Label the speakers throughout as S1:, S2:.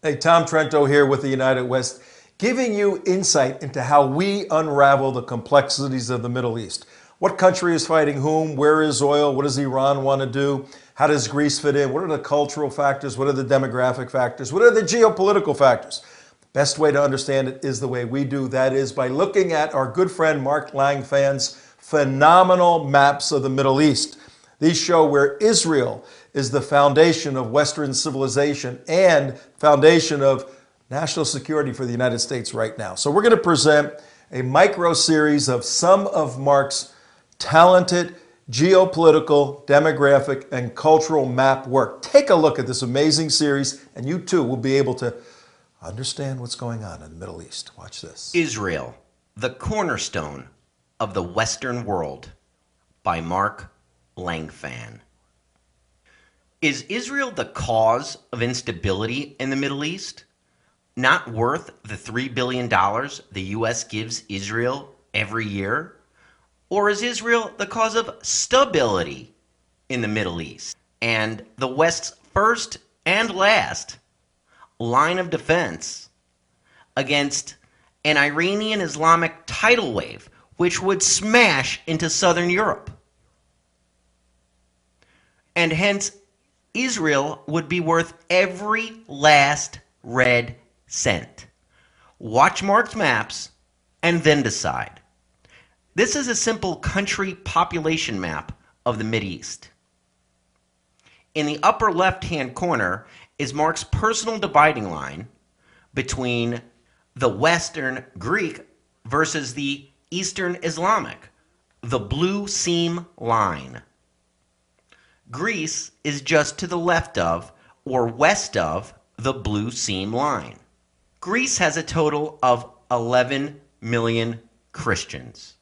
S1: Hey, Tom Trento here with the United West, giving you insight into how we unravel the complexities of the Middle East. What country is fighting whom? Where is oil? What does Iran want to do? How does Greece fit in? What are the cultural factors? What are the demographic factors? What are the geopolitical factors? Best way to understand it is the way we do. That is by looking at our good friend Mark Langfan's phenomenal maps of the Middle East. These show where Israel is the foundation of Western civilization and foundation of national security for the United States right now. So we're going to present a micro series of some of Mark's talented geopolitical, demographic, and cultural map work. Take a look at this amazing series, and you too will be able to understand what's going on in the Middle East. Watch this.
S2: Israel, the cornerstone of the Western world, by Mark Langfan. Is Israel the cause of instability in the Middle East? Not worth the $3 billion the U.S. gives Israel every year? Or is Israel the cause of stability in the Middle East and the West's first and last line of defense against an Iranian Islamic tidal wave which would smash into southern Europe? And hence, Israel would be worth every last red cent. Watch Mark's maps and then decide. This is a simple country population map of the Mideast. In the upper left-hand corner is Mark's personal dividing line between the Western Greek versus the Eastern Islamic, the blue seam line. Greece is just to the left of or west of the blue seam line. Greece has a total of 11 million Christians.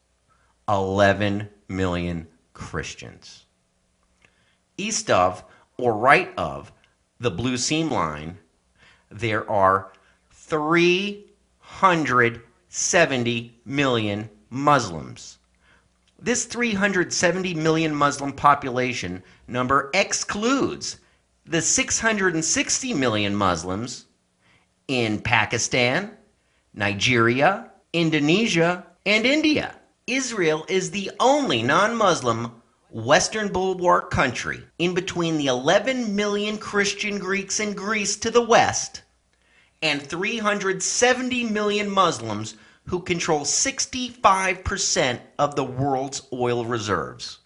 S2: 11 million Christians. East of or right of the blue seam line, there are 370 million Muslims. This 370 million Muslim population number excludes the 660 million Muslims in Pakistan, Nigeria, Indonesia, and India. Israel is the only non-Muslim Western bulwark country in between the 11 million Christian Greeks in Greece to the west and 370 million Muslims who control 65% of the world's oil reserves.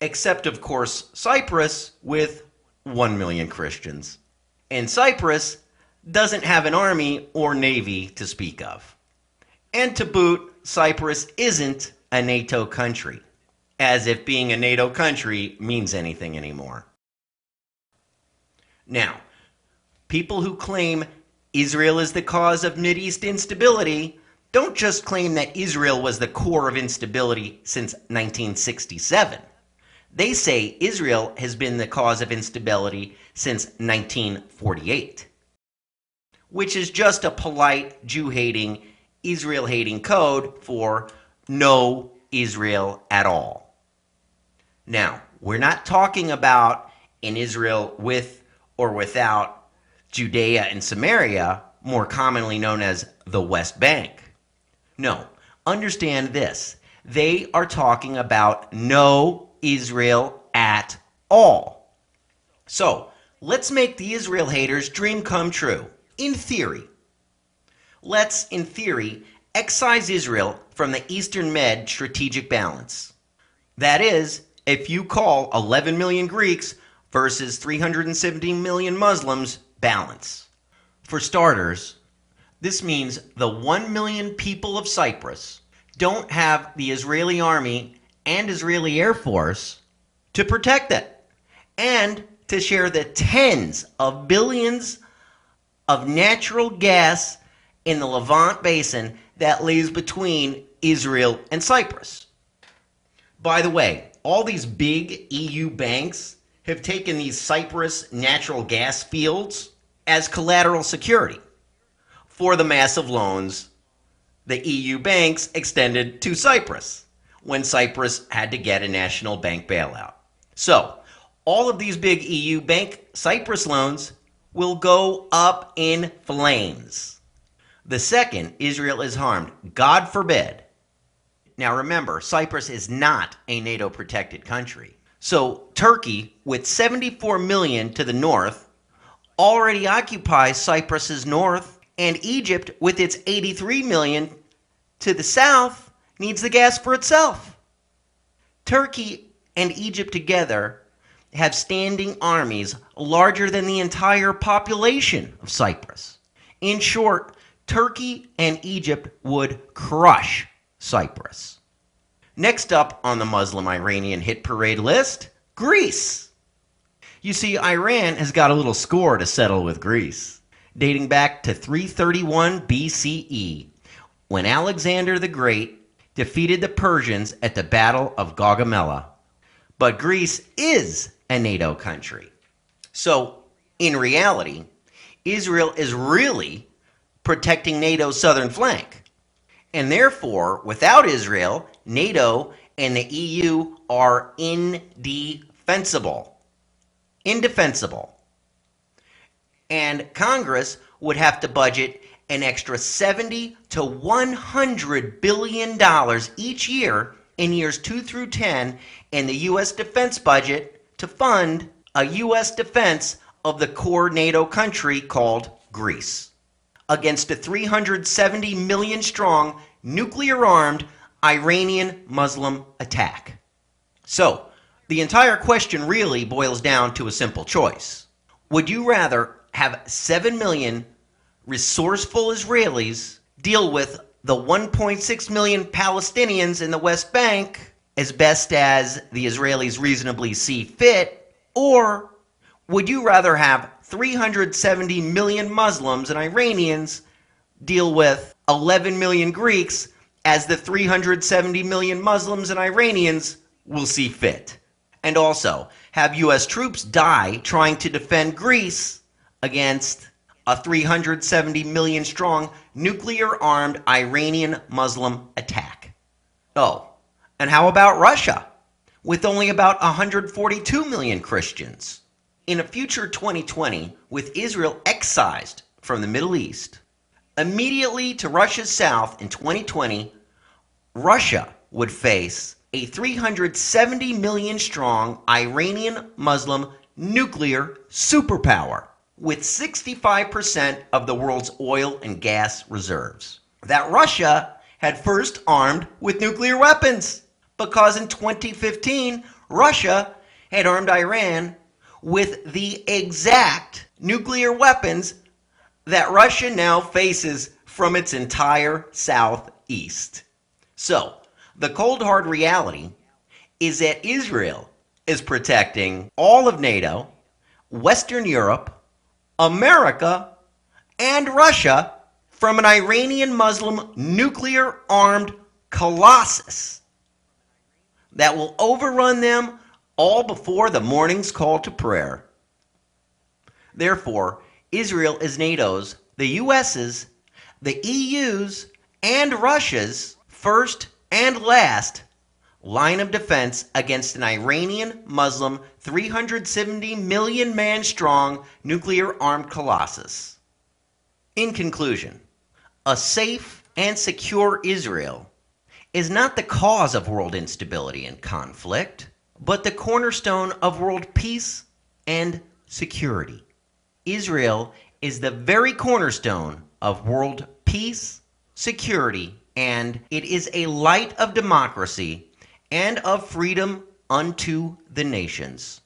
S2: Except, of course, Cyprus with 1 million Christians. And Cyprus doesn't have an army or navy to speak of. And to boot, Cyprus isn't a NATO country, as if being a NATO country means anything anymore. Now, people who claim Israel is the cause of Mideast instability don't just claim that Israel was the core of instability since 1967. They say Israel has been the cause of instability since 1948, which is just a polite Jew-hating, Israel-hating code for no Israel at all. Now, we're not talking about an Israel with or without Judea and Samaria, more commonly known as the West Bank. No, understand this. They are talking about no Israel at all. So, let's make the Israel haters' dream come true. In theory. Let's, in theory, excise Israel from the Eastern Med strategic balance. That is, if you call 11 million Greeks versus 370 million Muslims balance. For starters, this means the 1 million people of Cyprus don't have the Israeli army and Israeli Air Force to protect it and to share the tens of billions of natural gas in the Levant Basin that lays between Israel and Cyprus. By the way, all these big EU banks have taken these Cyprus natural gas fields as collateral security for the massive loans the EU banks extended to Cyprus when Cyprus had to get a national bank bailout. So, all of these big EU bank Cyprus loans will go up in flames. The second Israel is harmed, God forbid. Now remember, Cyprus is not a NATO-protected country. So Turkey, with 74 million to the north, already occupies Cyprus's north, and Egypt, with its 83 million to the south, needs the gas for itself. Turkey and Egypt together have standing armies larger than the entire population of Cyprus. In short, Turkey and Egypt would crush Cyprus. Next up on the Muslim-Iranian hit parade list, Greece. You see, Iran has got a little score to settle with Greece, dating back to 331 BCE, when Alexander the Great defeated the Persians at the Battle of Gaugamela. But Greece is a NATO country. So, in reality, Israel is really protecting NATO's southern flank. And therefore, without Israel, NATO and the EU are indefensible. Indefensible. And Congress would have to budget an extra $70 to $100 billion each year in years 2 through 10 in the U.S. defense budget to fund a U.S. defense of the core NATO country called Greece against a 370 million strong nuclear-armed Iranian Muslim attack. So, the entire question really boils down to a simple choice. Would you rather have 7 million resourceful Israelis deal with the 1.6 million Palestinians in the West Bank as best as the Israelis reasonably see fit, or would you rather have 370 million Muslims and Iranians deal with 11 million Greeks as the 370 million Muslims and Iranians will see fit? And also, have U.S. troops die trying to defend Greece against a 370 million strong nuclear-armed Iranian Muslim attack? Oh, and how about Russia, with only about 142 million Christians? In a future 2020, with Israel excised from the Middle East, immediately to Russia's south in 2020, Russia would face a 370 million strong Iranian Muslim nuclear superpower with 65% of the world's oil and gas reserves that Russia had first armed with nuclear weapons, because in 2015 Russia had armed Iran with the exact nuclear weapons that Russia now faces from its entire southeast. So, the cold hard reality is that Israel is protecting all of NATO, Western Europe, America, and Russia from an Iranian Muslim nuclear-armed colossus that will overrun them all before the morning's call to prayer. Therefore, Israel is NATO's, the US's, the EU's, and Russia's first and last line of defense against an Iranian Muslim 370 million man strong nuclear armed colossus. In conclusion, a safe and secure Israel is not the cause of world instability and conflict, but the cornerstone of world peace and security. Israel is the very cornerstone of world peace, security, and it is a light of democracy and of freedom unto the nations.